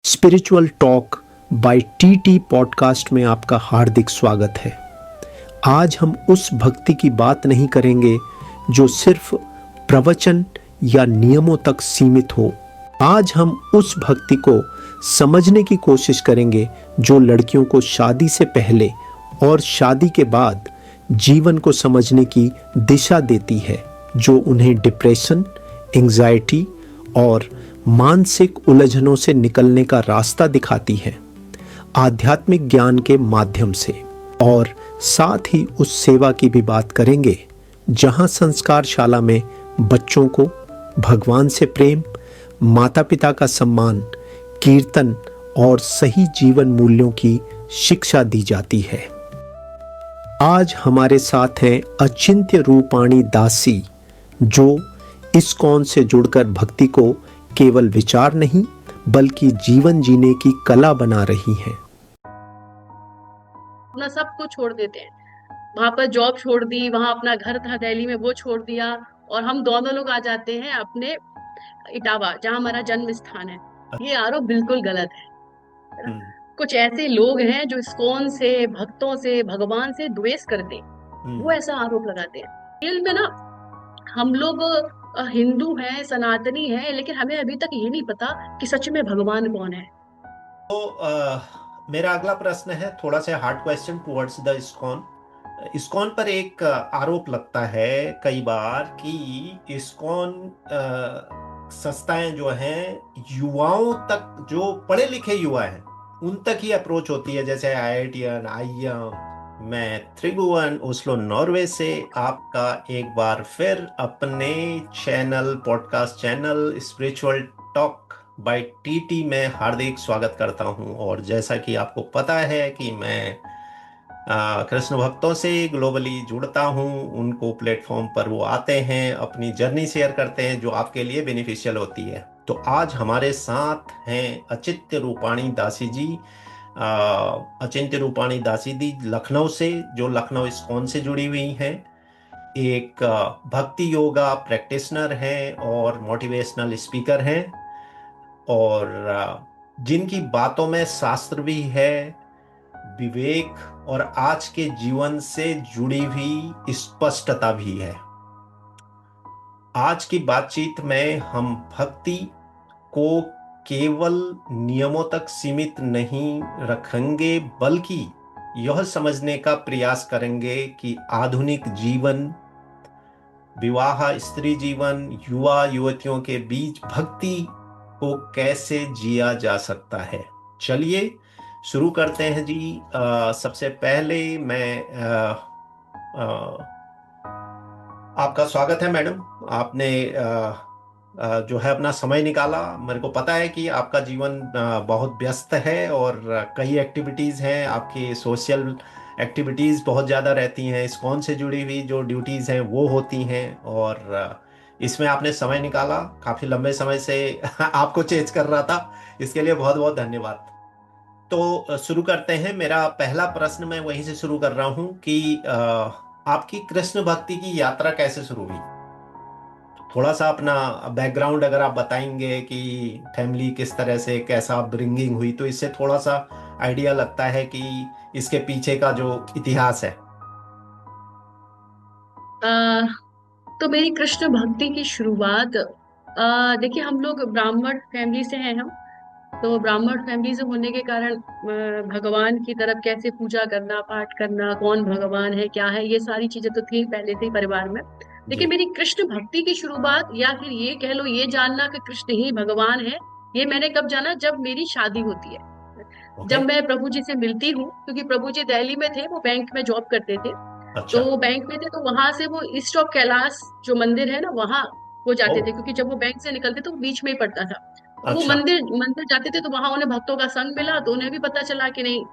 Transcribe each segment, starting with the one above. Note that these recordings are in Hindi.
Spiritual talk bye TT podcast में आपका हार्दिक स्वागत है। आज हम उस भक्ति की बात नहीं करेंगे जो सिर्फ प्रवचन या नियमों तक सीमित हो। आज हम उस भक्ति को समझने की कोशिश करेंगे जो लड़कियों को शादी से पहले और शादी के बाद जीवन को समझने की दिशा देती है, जो उन्हें डिप्रेशन, एंजाइटी और मानसिक उलझनों से निकलने का रास्ता दिखाती है, आध्यात्मिक ज्ञान के माध्यम से। और साथ ही उस सेवा की भी बात करेंगे जहां संस्कारशाला में बच्चों को भगवान से प्रेम, माता पिता का सम्मान, कीर्तन और सही जीवन मूल्यों की शिक्षा दी जाती है। आज हमारे साथ हैं अचिंत्य रूपाणी दासी, जो इस्कॉन से जुड़कर भक्ति को केवल विचार नहीं बल्कि जीवन जीने की कला बना रही हैं। अपना सब कुछ छोड़ देते हैं, वहां पर जॉब छोड़ दी, वहां अपना घर था दिल्ली में वो छोड़ दिया, और हम दोनों लोग आ जाते हैं अपने इटावा, जहां हमारा जन्म स्थान है। ये आरोप बिल्कुल गलत है ना? कुछ ऐसे लोग हैं जो इस्कॉन से, भक्तों से, भगवान से द्वेष करते, वो ऐसा आरोप लगाते हैं। रियल में ना हम लोग हिंदू हैं, सनातनी हैं, लेकिन हमें अभी तक ये नहीं पता कि सच में भगवान कौन है। मेरा अगला प्रश्न है थोड़ा सा hard question towards the ISKCON. ISKCON पर एक आरोप लगता है कई बार कि इस्कॉन संस्थाएं जो हैं युवाओं तक, जो पढ़े लिखे युवा हैं उन तक ही अप्रोच होती है, जैसे IITian, IIM। मैं त्रिभुवन ओस्लो नॉर्वे से आपका एक बार फिर अपने channel, podcast channel spiritual talk bye TT में हार्दिक स्वागत करता हूं। और जैसा कि आपको पता है कि मैं कृष्ण भक्तों से ग्लोबली जुड़ता हूं, उनको प्लेटफॉर्म पर वो आते हैं, अपनी जर्नी शेयर करते हैं जो आपके लिए बेनिफिशियल होती है। तो आज हमारे साथ हैं अचिंत्य रूपाणी दासी जी। अचिंत्य रूपाणी दासी दी लखनऊ से, जो लखनऊ इस्कॉन से जुड़ी हुई हैं, एक भक्ति योगा प्रैक्टिशनर हैं और मोटिवेशनल स्पीकर हैं, और जिनकी बातों में शास्त्र भी है, विवेक और आज के जीवन से जुड़ी हुई स्पष्टता भी है। आज की बातचीत में हम भक्ति को केवल नियमों तक सीमित नहीं रखेंगे, बल्कि यह समझने का प्रयास करेंगे कि आधुनिक जीवन, विवाह, स्त्री जीवन, युवा युवतियों के बीच भक्ति को कैसे जिया जा सकता है। चलिए शुरू करते हैं जी। सबसे पहले मैं आपका स्वागत है मैडम। आपने जो है अपना समय निकाला। मेरे को पता है कि आपका जीवन बहुत व्यस्त है और कई एक्टिविटीज़ हैं, आपकी सोशल एक्टिविटीज़ बहुत ज़्यादा रहती हैं, इस्कॉन से जुड़ी हुई जो ड्यूटीज़ हैं वो होती हैं, और इसमें आपने समय निकाला। काफ़ी लंबे समय से आपको चेंज कर रहा था, इसके लिए बहुत बहुत धन्यवाद। तो शुरू करते हैं। मेरा पहला प्रश्न मैं वहीं से शुरू कर रहा हूं कि आपकी कृष्ण भक्ति की यात्रा कैसे शुरू हुई। थोड़ा सा अपना बैकग्राउंड अगर आप बताएंगे कि फैमिली किस तरह से, कैसा अपब्रिंगिंग हुई, तो इससे थोड़ा सा आइडिया लगता है कि इसके पीछे का जो इतिहास है। तो मेरी कृष्ण भक्ति की शुरुआत, देखिए हम लोग ब्राह्मण फैमिली से हैं। हम तो ब्राह्मण फैमिली से होने के कारण भगवान की तरफ कैसे पूजा करना, पाठ करना, कौन भगवान है, क्या है, ये सारी चीजें तो थी पहले से ही परिवार में। लेकिन मेरी कृष्ण भक्ति की शुरुआत, या फिर ये कह लो, ये जानना कि कृष्ण ही भगवान है, ये मैंने कब जाना, जब मेरी शादी होती है। जब मैं प्रभु जी से मिलती हूँ, क्योंकि प्रभु जी दिल्ली में थे, वो बैंक में जॉब करते थे। अच्छा। तो बैंक में थे, तो वहां से वो ईस्ट ऑफ कैलाश जो मंदिर है ना, वहां वो जाते थे, क्योंकि जब वो बैंक से निकलते तो वो बीच में ही पड़ता था। तो वो अच्छा। मंदिर मंदिर जाते थे, तो वहां उन्हें भक्तों का संग मिला, तो उन्हें भी पता चला कि नहीं,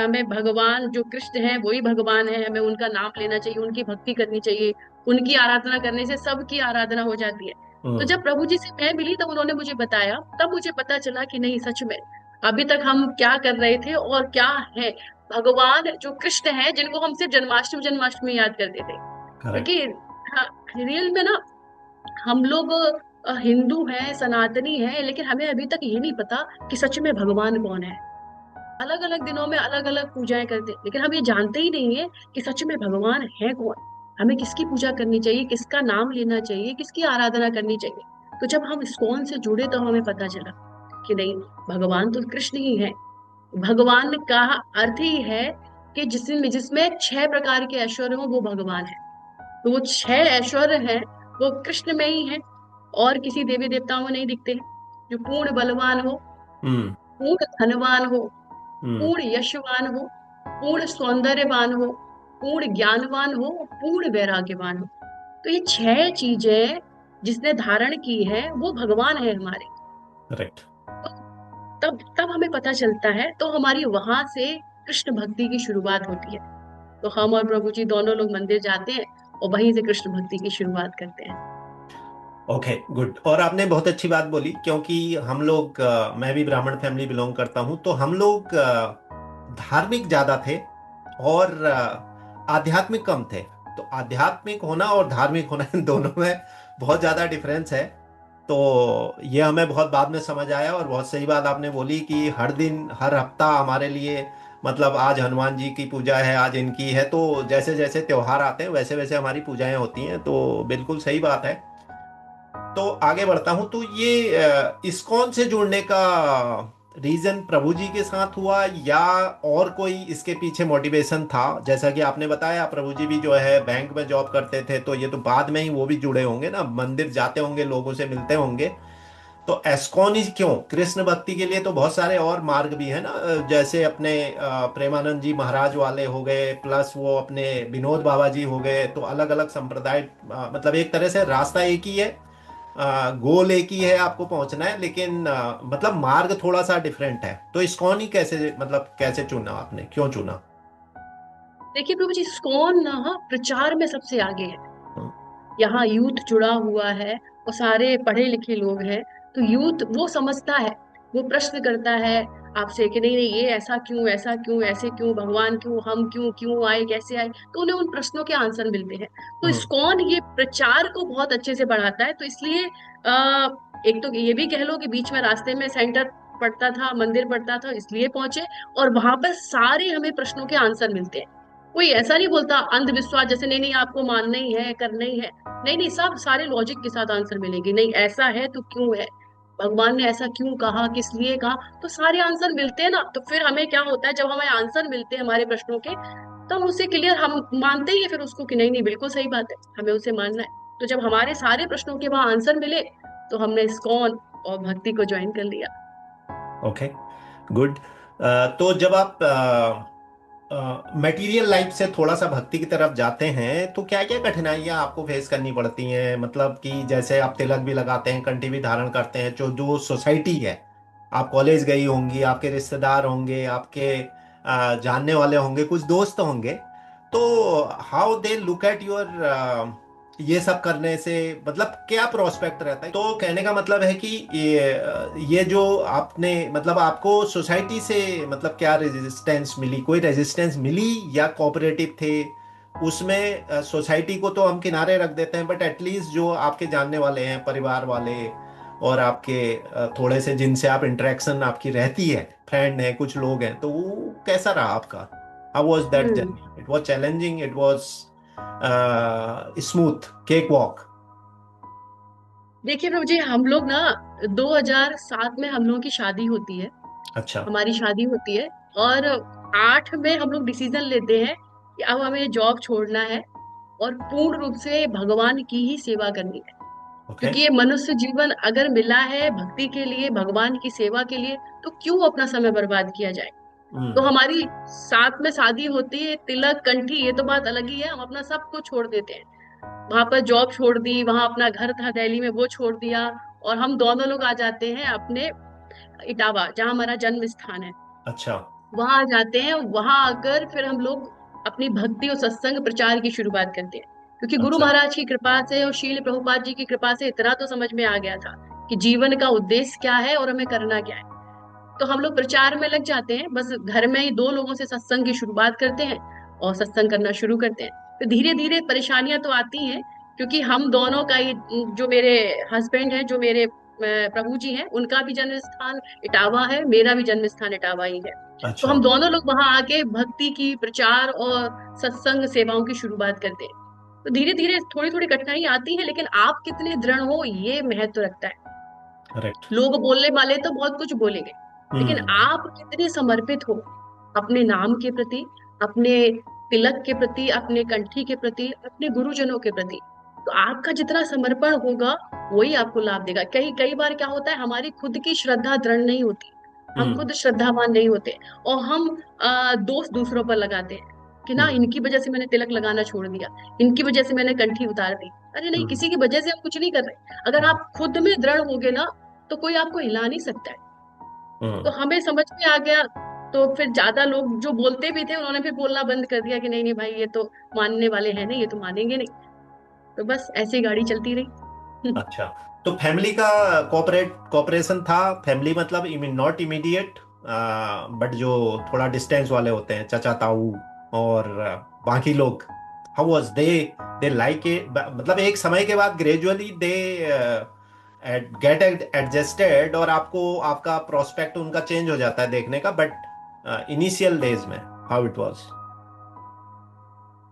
मैं भगवान जो कृष्ण है वही भगवान है, हमें उनका नाम लेना चाहिए, उनकी भक्ति करनी चाहिए, उनकी आराधना करने से सबकी आराधना हो जाती है। तो जब प्रभु जी से मैं मिली, तब उन्होंने मुझे बताया, तब मुझे पता चला कि नहीं, सच में अभी तक हम क्या कर रहे थे और क्या है। भगवान जो कृष्ण है, जिनको हम सिर्फ जन्माष्टमी जन्माष्टमी याद करते थे, करेक्ट। क्योंकि हाँ, रियल में ना हम लोग हिंदू हैं, सनातनी हैं, लेकिन हमें अभी तक ये नहीं पता कि सच में भगवान कौन है। अलग अलग दिनों में अलग अलग पूजाएं करते हैं, लेकिन हम ये जानते ही नहीं है कि सच में भगवान है कौन। हमें किसकी पूजा करनी चाहिए, किसका नाम लेना चाहिए, किसकी आराधना करनी चाहिए। तो जब हम इस्कॉन से जुड़े तो हमें पता चला कि नहीं, भगवान तो कृष्ण ही है। भगवान का अर्थ ही है कि जिसमें जिसमें 6 प्रकार के ऐश्वर्य हो वो भगवान है। तो वो 6 ऐश्वर्य हैं, वो कृष्ण में ही है, और किसी देवी देवताओं में नहीं दिखते हैं। जो पूर्ण बलवान हो, हम्म। पूर्ण धनवान हो, हम्म। पूर्ण यशवान हो, पूर्ण सौंदर्यवान हो, पूर्ण ज्ञानवान हो, पूर्ण वैराग्यवान हो। तो ये 6 चीजें जिसने धारण की है वो भगवान है हमारे। करेक्ट। तब तब हमें पता चलता है, तो हमारी वहां से कृष्ण भक्ति की शुरुआत होती है। तो हम और प्रभु जी दोनों लोग मंदिर जाते हैं और वहीं से कृष्ण भक्ति की शुरुआत करते हैं। Okay, good. और आपने बहुत अच्छी बात बोली, क्योंकि हम लोग मैं भी ब्राह्मण फैमिली बिलोंग करता हूँ, तो हम लोग धार्मिक ज्यादा थे और आध्यात्मिक कम थे। तो आध्यात्मिक होना और धार्मिक होना इन दोनों में बहुत ज्यादा डिफरेंस है। तो ये हमें बहुत बाद में समझ आया, और बहुत सही बात आपने बोली कि हर दिन हर हफ्ता हमारे लिए, मतलब आज हनुमान जी की पूजा है, आज इनकी है, तो जैसे जैसे त्योहार आते हैं वैसे वैसे हमारी पूजाएं होती हैं। तो बिल्कुल सही बात है। तो आगे बढ़ता हूं। तो ये इस्कॉन से जुड़ने का रीजन प्रभु जी के साथ हुआ, या और कोई इसके पीछे मोटिवेशन था? जैसा कि आपने बताया प्रभु जी भी जो है बैंक में जॉब करते थे, तो ये तो बाद में ही वो भी जुड़े होंगे ना, मंदिर जाते होंगे, लोगों से मिलते होंगे। तो एस्कॉन ही क्यों? कृष्ण भक्ति के लिए तो बहुत सारे और मार्ग भी है ना, जैसे अपने प्रेमानंद जी महाराज वाले हो गए, प्लस वो अपने विनोद बाबा जी हो गए। तो अलग अलग संप्रदाय, मतलब एक तरह से रास्ता एक ही है, गोल एक ही है, आपको पहुंचना है, लेकिन मतलब मार्ग थोड़ा सा डिफरेंट है। तो इस्कॉन ही कैसे, मतलब कैसे चुना आपने, क्यों चुना? देखिए प्रभु जी, इस्कॉन ना प्रचार में सबसे आगे है। हम्म। यहाँ यूथ जुड़ा हुआ है और सारे पढ़े लिखे लोग हैं। तो यूथ वो समझता है, वो प्रश्न करता है आपसे कि नहीं नहीं, ये ऐसा क्यों, ऐसा क्यों, ऐसे क्यों, भगवान क्यों, हम क्यों, क्यों आए, कैसे आए। तो उन्हें उन प्रश्नों के आंसर मिलते हैं। तो हम्म। इस्कॉन ये प्रचार को बहुत अच्छे से बढ़ाता है। तो इसलिए आ, एक तो ये भी कह लो कि बीच में रास्ते में सेंटर पड़ता था, मंदिर पड़ता था, इसलिए पहुंचे। और वहां पर सारे हमें प्रश्नों के आंसर मिलते हैं। कोई ऐसा नहीं बोलता अंधविश्वास जैसे, नहीं नहीं आपको मानना ही है, करना ही है। नहीं नहीं, सब सारे लॉजिक के साथ आंसर मिलेंगे। नहीं ऐसा है तो क्यों है, भगवान ने ऐसा क्यों कहा, किस लिए कहा। तो सारे आंसर मिलते हैं ना। तो फिर हमें क्या होता है, जब हमें आंसर मिलते हैं हमारे प्रश्नों के, तो हम उससे क्लियर, हम मानते ही है फिर उसको कि नहीं नहीं बिल्कुल सही बात है, हमें उसे मानना है। तो जब हमारे सारे प्रश्नों के वहां आंसर मिले, तो हमने इस्कॉन और भक्ति को ज्वाइन कर लिया। Okay, good. तो जब आप मटेरियल लाइफ से थोड़ा सा भक्ति की तरफ जाते हैं, तो क्या क्या कठिनाइयाँ आपको फेस करनी पड़ती हैं? मतलब कि जैसे आप तिलक भी लगाते हैं, कंठी भी धारण करते हैं, जो जो सोसाइटी है, आप कॉलेज गई होंगी, आपके रिश्तेदार होंगे, आपके जानने वाले होंगे, कुछ दोस्त होंगे, तो how they look at your, ये सब करने से मतलब क्या प्रोस्पेक्ट रहता है? तो कहने का मतलब है कि ये जो आपने, मतलब आपको सोसाइटी से मतलब क्या रेजिस्टेंस मिली? कोई रेजिस्टेंस मिली या कोऑपरेटिव थे उसमें? सोसाइटी को तो हम किनारे रख देते हैं, बट एटलीस्ट जो आपके जानने वाले हैं, परिवार वाले, और आपके थोड़े से जिनसे आप इंटरेक्शन आपकी रहती है, फ्रेंड है, कुछ लोग हैं, तो वो कैसा रहा आपका? How was that hmm. Journey? It was challenging, it was smooth cake walk? देखिए प्रभु जी, हम लोग ना 2007 में हम लोगों की शादी होती है। अच्छा। हमारी शादी होती है, और 8 में हम लोग डिसीजन लेते हैं कि अब हमें जॉब छोड़ना है और पूर्ण रूप से भगवान की ही सेवा करनी है। ओके। क्योंकि ये मनुष्य जीवन अगर मिला है भक्ति के लिए, भगवान की सेवा के लिए, तो क्यों अपना समय बर्बाद किया जाए। तो हम्म। हमारी साथ में शादी होती है, तिलक कंठी ये तो बात अलग ही है, हम अपना सब कुछ छोड़ देते हैं। वहां पर जॉब छोड़ दी, वहां अपना घर था दिल्ली में वो छोड़ दिया, और हम दोनों लोग आ जाते हैं अपने इटावा, जहाँ हमारा जन्म स्थान है। अच्छा। वहां जाते हैं, वहां आकर फिर हम लोग अपनी भक्ति और सत्संग प्रचार की शुरुआत करते हैं। क्योंकि गुरु अच्छा। महाराज की कृपा से और शील प्रभुपाद जी की कृपा से इतना तो समझ में आ गया था कि जीवन का उद्देश्य क्या है और हमें करना क्या है। तो हम लोग प्रचार में लग जाते हैं। बस घर में ही 2 लोगों से सत्संग की शुरुआत करते हैं और सत्संग करना शुरू करते हैं। तो धीरे धीरे परेशानियां तो आती हैं क्योंकि हम दोनों का ही, जो मेरे हस्बैंड हैं, जो मेरे प्रभु जी हैं, उनका भी जन्म स्थान इटावा है, मेरा भी जन्म स्थान इटावा ही है। तो अच्छा। हम दोनों लोग वहां आके भक्ति की प्रचार और सत्संग सेवाओं की शुरुआत करते हैं। तो धीरे धीरे थोड़ी थोड़ी कठिनाई आती है, लेकिन आप कितने दृढ़ हो ये महत्व रखता है। करेक्ट। लोग बोलने वाले तो बहुत कुछ बोलेंगे, लेकिन हम्म। आप कितने समर्पित हो अपने नाम के प्रति, अपने तिलक के प्रति, अपने कंठी के प्रति, अपने गुरुजनों के प्रति। तो आपका जितना समर्पण होगा वही आपको लाभ देगा। कई कई बार क्या होता है, हमारी खुद की श्रद्धा दृढ़ नहीं होती, हम हम्म। खुद श्रद्धावान नहीं होते, और हम दोष दूसरों पर लगाते हैं कि ना हम्म। इनकी वजह से मैंने तिलक लगाना छोड़ दिया, इनकी वजह से मैंने कंठी उतार दी। अरे नहीं, हम्म। किसी की वजह से हम कुछ नहीं कर रहे। अगर हम्म। आप खुद में दृढ़ होगे ना, तो कोई आपको हिला नहीं सकता है। तो हम्म। हमें समझ में आ गया। तो फिर ज्यादा लोग जो बोलते भी थे, उन्होंने फिर बोलना बंद कर दिया कि नहीं नहीं भाई, ये तो मानने वाले हैं नहीं, ये तो मानेंगे नहीं। तो बस ऐसी गाड़ी चलती रही। अच्छा। तो फैमिली का कोऑपरेशन था? फैमिली मतलब नॉट इमीडिएट, बट जो थोड़ा डिस्टेंस वाले होते हैं, चाचा ताऊ और बाकी लोग, how was they like it? मतलब एक समय के बाद ग्रेजुअली दे गेट एडजस्टेड, और आपको आपका प्रोस्पेक्ट उनका चेंज हो जाता है देखने का, बट इनिशियल डेज में हाउ इट वाज?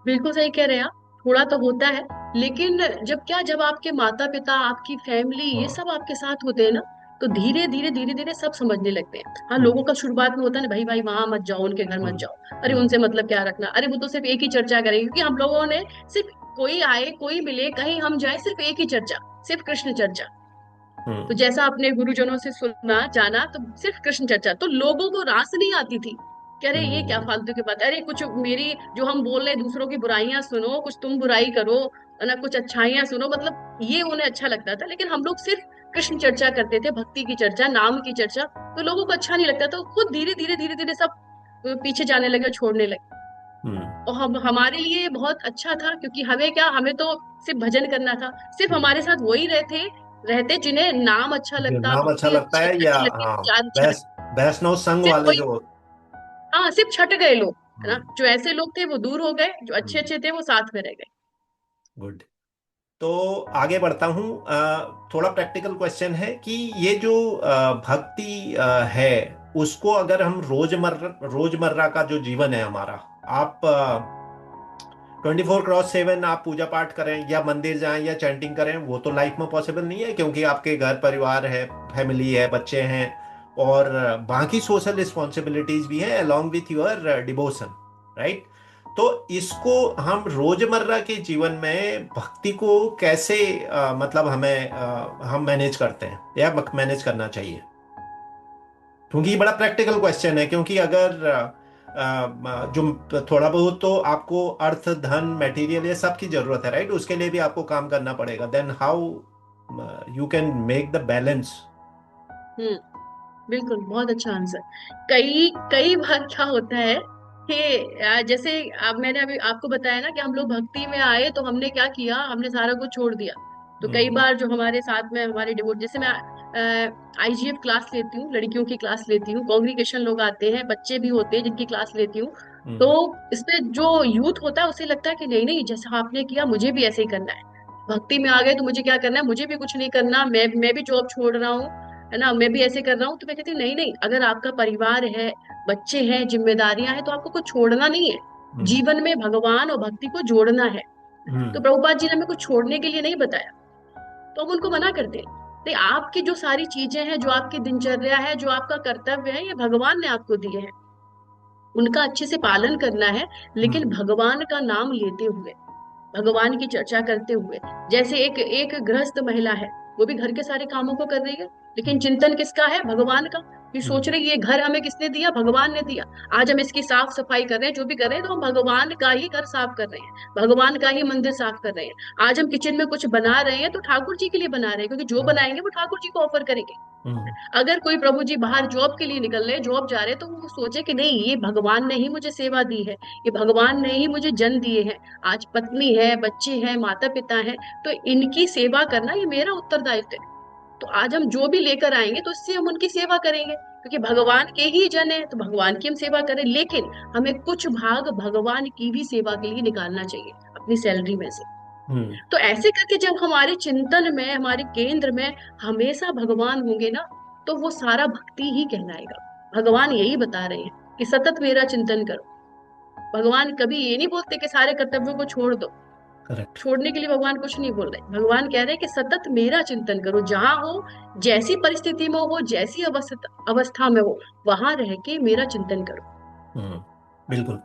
बिल्कुल सही कह रहे हैं आप। थोड़ा तो होता है, लेकिन जब आपके माता पिता, आपकी फैमिली, ये हम्म। सब आपके साथ होते हैं ना, तो धीरे धीरे सब समझने लगते हैं। हाँ, हम्म। लोगों का शुरुआत में होता है ना, भाई भाई वहां मत जाओ, उनके घर मत हम्म। जाओ, अरे हम्म। उनसे मतलब क्या रखना, अरे वो तो सिर्फ एक ही चर्चा करेंगे। क्योंकि हम लोगों ने सिर्फ, कोई आए कोई मिले कहीं हम जाए, सिर्फ एक ही चर्चा, सिर्फ कृष्ण चर्चा। तो हम्म। जैसा अपने गुरुजनों से सुना जाना, तो सिर्फ कृष्ण चर्चा। तो लोगों को रास नहीं आती थी कि अरे ये क्या हम्म। फालतू की बात है, अरे कुछ मेरी, जो हम बोल रहे दूसरों की बुराइयां सुनो, कुछ तुम बुराई करो, है ना, कुछ अच्छाइयां सुनो, मतलब ये उन्हें अच्छा लगता था। लेकिन हम लोग सिर्फ कृष्ण चर्चा करते थे, भक्ति की चर्चा, नाम की चर्चा। तो लोगों को अच्छा नहीं लगता, तो खुद धीरे धीरे सब पीछे जाने लगे, छोड़ने लगे। हम्म। और हम, हमारे लिए बहुत अच्छा था, क्योंकि हमें क्या, हमें तो सिर्फ भजन करना था। सिर्फ हम्म। हमारे साथ वही रहते जिन्हें नाम अच्छा जो लगता, नाम अच्छा भक्ति लगता है, या अच्छी लगती, हाँ, प्रचार अच्छा वैस लगता। वैष्णव संघ सिर्फ वाले वही, जो। हाँ, सिर्फ छट गए लोग, है ना। हम्म। जो ऐसे लोग थे वो दूर हो गए, जो अच्छे हम्म। अच्छे थे वो साथ में रह गए। गुड। तो आगे बढ़ता हूँ। थोड़ा प्रैक्टिकल क्वेश्चन है कि ये जो भक्ति है, उसको अगर हम रोजमर्रा का जो जीवन है हमारा, आप 24/7 आप पूजा पाठ करें या मंदिर जाएं या चैंटिंग करें, वो तो लाइफ में पॉसिबल नहीं है, क्योंकि आपके घर परिवार है, फैमिली है, बच्चे हैं, और बाकी सोशल रिस्पॉन्सिबिलिटीज भी हैं along with your devotion, right? तो इसको हम रोजमर्रा के जीवन में भक्ति को कैसे मतलब हम मैनेज करते हैं या मैनेज करना चाहिए? क्योंकि ये बड़ा प्रैक्टिकल क्वेश्चन है, क्योंकि अगर जो थोड़ा बहुत तो आपको अर्थ, धन, मटेरियल, ये सब की जरूरत है, राइट? उसके लिए भी आपको काम करना पड़ेगा। Then how you can make the balance? हम्म, बिल्कुल, बहुत अच्छा आंसर। कई कई बार क्या होता है कि जैसे अब मैंने अभी आपको बताया ना कि हम लोग भक्ति में आए, तो हमने क्या किया, हमने सारा कुछ छोड़ दिया। तो कई हम्म। बार जो हमारे साथ में हमारे डिवोट, जैसे मैं आईजीएफ क्लास लेती हूँ, लड़कियों की क्लास लेती हूँ, कांग्रीगेशन लोग आते हैं, बच्चे भी होते हैं जिनकी क्लास लेती हूँ। तो हम्म। इसमें जो यूथ होता है, उसे लगता है कि नहीं नहीं, जैसा आपने किया मुझे भी ऐसे ही करना है। भक्ति में आ गए तो मुझे क्या करना है, मुझे भी कुछ नहीं करना, मैं भी जॉब छोड़ रहा हूँ, है ना, मैं भी ऐसे कर रहा हूँ। तो मैं कहती हूँ नहीं नहीं, अगर आपका परिवार है, बच्चे हैं, जिम्मेदारियां हैं, तो आपको कुछ छोड़ना नहीं है। हम्म। जीवन में भगवान और भक्ति को जोड़ना है। तो हम्म। प्रभुपाद जी ने हमें कुछ छोड़ने के लिए नहीं बताया, तो हम उनको मना करते हैं। तो आपकी जो सारी चीजें हैं, जो आपकी दिनचर्या है, जो आपका कर्तव्य है, ये भगवान ने आपको दिए हैं, उनका अच्छे से पालन करना है। लेकिन हम्म। भगवान का नाम लेते हुए, भगवान की चर्चा करते हुए। जैसे एक एक गृहस्थ महिला है, वो भी घर के सारे कामों को कर रही है, लेकिन हम्म। चिंतन किसका है, भगवान का। ये सोच हम्म। रही है ये घर हमें किसने दिया, भगवान ने दिया। आज हम इसकी साफ सफाई कर रहे हैं, जो भी कर रहे हैं, तो हम भगवान का ही घर साफ कर रहे हैं, भगवान का ही मंदिर साफ कर रहे हैं। आज हम किचन में कुछ बना रहे हैं, तो ठाकुर जी के लिए बना रहे हैं, क्योंकि जो बनाएंगे वो ठाकुर जी को ऑफर करेंगे। हम्म। अगर कोई प्रभु जी बाहर जॉब के लिए निकल रहे, जॉब जा रहे, तो वो सोचे कि नहीं, ये भगवान ने ही मुझे सेवा दी है, ये भगवान ने ही मुझे जन्म दिए हैं। आज पत्नी है, बच्चे हैं, माता पिता हैं, तो इनकी सेवा करना ये मेरा उत्तरदायित्व है। तो आज हम जो भी लेकर आएंगे, तो इससे हम उनकी सेवा करेंगे, क्योंकि भगवान के ही जन है, तो भगवान की हम सेवा करें। लेकिन हमें कुछ भाग भगवान की भी सेवा के लिए निकालना चाहिए अपनी सैलरी में से। हम्म। तो ऐसे करके जब हमारे चिंतन में, हमारे केंद्र में हमेशा भगवान होंगे ना, तो वो सारा भक्ति ही कहलाएगा। भगवान यही बता रहे हैं कि सतत मेरा चिंतन करो। भगवान कभी ये नहीं बोलते कि सारे कर्तव्यों को छोड़ दो। करेक्ट। छोड़ने के लिए भगवान कुछ नहीं बोल रहे। भगवान कह रहे हैं कि सतत मेरा चिंतन करो, जहां हो, जैसी परिस्थिति में हो, जैसी अवस्था में हो, वहां रह के मेरा चिंतन करो। हम्म। बिल्कुल।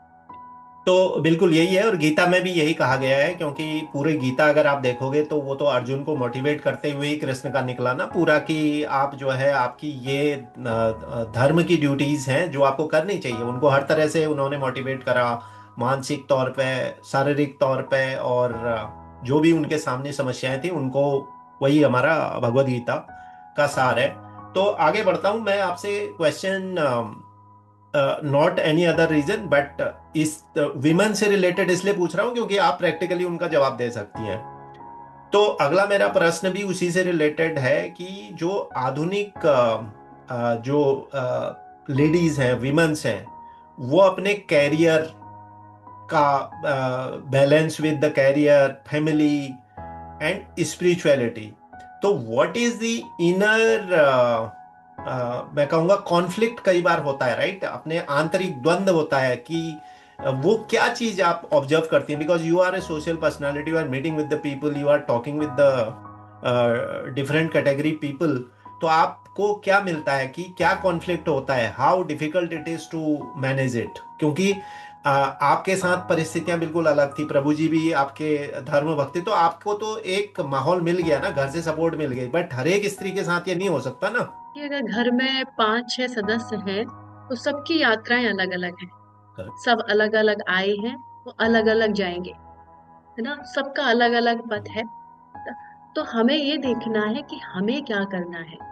तो बिल्कुल यही है, और गीता में भी यही कहा गया है, क्योंकि पूरे गीता अगर आप देखोगे तो वो तो अर्जुन को मोटिवेट करते हुए ही कृष्ण का निकला ना पूरा, कि आप जो है आपकी ये धर्म की ड्यूटीज हैं जो आपको करनी चाहिए, उनको हर तरह से उन्होंने मोटिवेट करा, मानसिक तौर पे, शारीरिक तौर पे, और जो भी उनके सामने समस्याएं थी उनको। वही हमारा भगवद गीता का सार है। तो आगे बढ़ता हूं मैं आपसे question, not any other reason but इस विमेन से रिलेटेड इसलिए पूछ रहा हूं क्योंकि आप प्रैक्टिकली उनका जवाब दे सकती हैं। तो अगला मेरा प्रश्न भी उसी से रिलेटेड है कि जो आधुनिक जो लेडीज हैं, विमेन्स हैं, वो अपने कैरियर का balance with the career, family and spirituality, तो व्हाट इज द इनर, मैं कहूंगा कॉन्फ्लिक्ट कई बार होता है, राइट, अपने आंतरिक द्वंद्व होता है कि वो क्या चीज आप ऑब्जर्व करती हैं, because you are a social personality, you are meeting with the people, you are talking with the different category people, तो आपको क्या मिलता है कि क्या कॉन्फ्लिक्ट होता है, how difficult it is to manage it, क्योंकि आपके साथ परिस्थितियां बिल्कुल अलग थी, प्रभु जी भी आपके धर्म भक्ति, तो आपको तो एक माहौल मिल गया ना, घर से सपोर्ट मिल गई, बट हर एक स्त्री के साथ ये नहीं हो सकता ना। कि अगर घर में 5-6 सदस्य हैं, तो सबकी यात्राएं अलग अलग हैं। करेक्ट। सब अलग अलग आए हैं, वो अलग अलग जाएंगे, है ना। सबका अलग अलग पथ है। तो हमें ये देखना है कि हमें क्या करना है।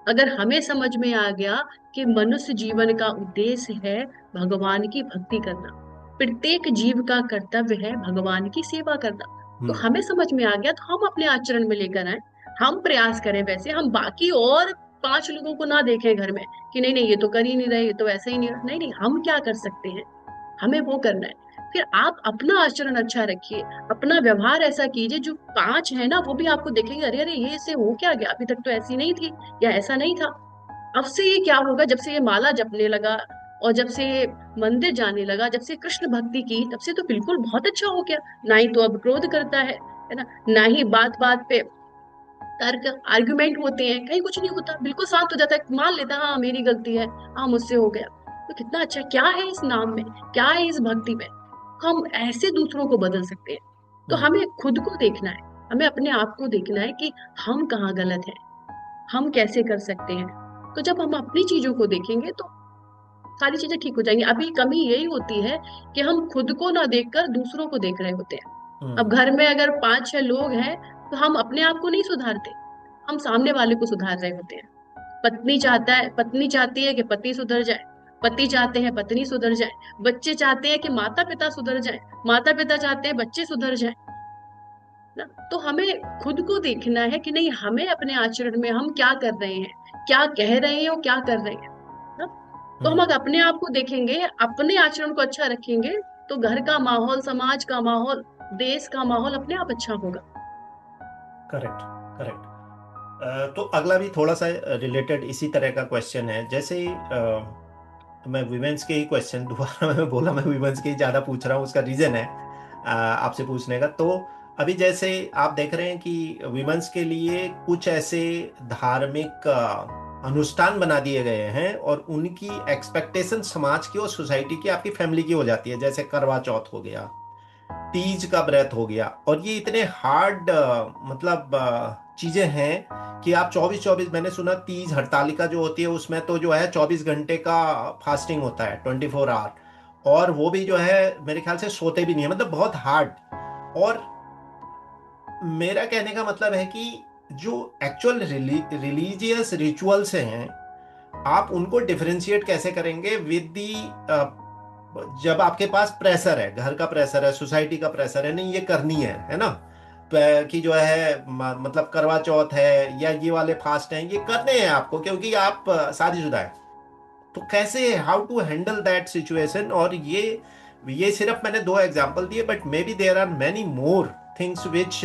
अगर हमें समझ में आ गया कि मनुष्य जीवन का उद्देश्य है भगवान की भक्ति करना, प्रत्येक जीव का कर्तव्य है भगवान की सेवा करना, तो हम्म। हमें समझ में आ गया, तो हम अपने आचरण में लेकर आए। हम प्रयास करें वैसे, हम बाकी और 5 लोगों को ना देखें घर में कि नहीं नहीं ये तो कर ही नहीं रहे, ये तो वैसे ही नहीं रहा। नहीं नहीं, हम क्या कर सकते हैं, हमें वो करना है। फिर आप अपना आचरण अच्छा रखिए, अपना व्यवहार ऐसा कीजिए, जो 5 है ना वो भी आपको देखेंगे, अरे अरे ये इससे हो क्या गया, अभी तक तो ऐसी नहीं थी या ऐसा नहीं था। अब से ये क्या होगा, जब से ये माला जपने लगा और जब से ये मंदिर जाने लगा, जब से कृष्ण भक्ति की, तब से तो बिल्कुल बहुत अच्छा हो गया। ना ही तो अब क्रोध करता है ना, ना ही बात बात पे तर्क आर्गुमेंट होते हैं, कहीं कुछ नहीं होता, बिल्कुल शांत हो जाता है, मान लेता है हाँ मेरी गलती है, हाँ मुझसे हो गया। तो कितना अच्छा, क्या है इस नाम में, क्या है इस भक्ति में। हम ऐसे दूसरों को बदल सकते हैं। तो हम्म। हमें खुद को देखना है, हमें अपने आप को देखना है कि हम कहाँ गलत हैं, हम कैसे कर सकते हैं। तो जब हम अपनी चीजों को देखेंगे तो सारी चीजें ठीक हो जाएंगी। अभी कमी यही होती है कि हम खुद को ना देखकर दूसरों को देख रहे होते हैं। अब हम्म। घर में अगर 5-6 लोग हैं, तो हम अपने आप को नहीं सुधारते, हम सामने वाले को सुधार रहे होते हैं। पत्नी चाहती है कि पति सुधर जाए, पति चाहते हैं पत्नी सुधर जाए, बच्चे चाहते हैं कि माता पिता सुधर जाए, माता पिता चाहते हैं बच्चे सुधर जाए ना। तो हमें खुद को देखना है कि नहीं, हमें अपने आचरण में हम क्या कर रहे हैं, क्या कह रहे हैं और क्या कर रहे हैं ना। तो हम हम्म। अगर अपने आप को देखेंगे, अपने आचरण को अच्छा रखेंगे, तो घर का माहौल, समाज का माहौल, देश का माहौल अपने आप अच्छा होगा। करेक्ट। करेक्ट। तो अगला भी थोड़ा सा रिलेटेड इसी तरह का क्वेश्चन है, जैसे मैं विमेंस के ही क्वेश्चन दोबारा मैं बोला, मैं विमेंस के ही ज़्यादा पूछ रहा हूँ, उसका रीज़न है आपसे पूछने का। तो अभी जैसे आप देख रहे हैं कि विमेंस के लिए कुछ ऐसे धार्मिक अनुष्ठान बना दिए गए हैं और उनकी एक्सपेक्टेशन समाज की और सोसाइटी की, आपकी फैमिली की हो जाती है, जैसे करवा चौथ हो गया, तीज का व्रत हो गया, और ये इतने हार्ड मतलब चीजें हैं कि आप 24-24, मैंने सुना तीज हड़तालिका जो होती है उसमें तो जो है 24 घंटे का फास्टिंग होता है, 24 आवर, और वो भी जो है मेरे ख्याल से सोते भी नहीं है, मतलब बहुत हार्ड। और मेरा कहने का मतलब है कि जो एक्चुअल रिलीजियस रिचुअल्स हैं, आप उनको डिफरेंशिएट कैसे करेंगे विद दी, जब आपके पास प्रेशर है, घर का प्रेशर है, सोसाइटी का प्रेशर है, नहीं ये करनी है ना, कि जो है मतलब करवा चौथ है या ये वाले फास्ट हैं, ये करने हैं आपको क्योंकि आप शादीशुदा हैं, तो कैसे, how to handle that situation. और ये सिर्फ मैंने 2 एग्जांपल दिए, but may be there are many more things which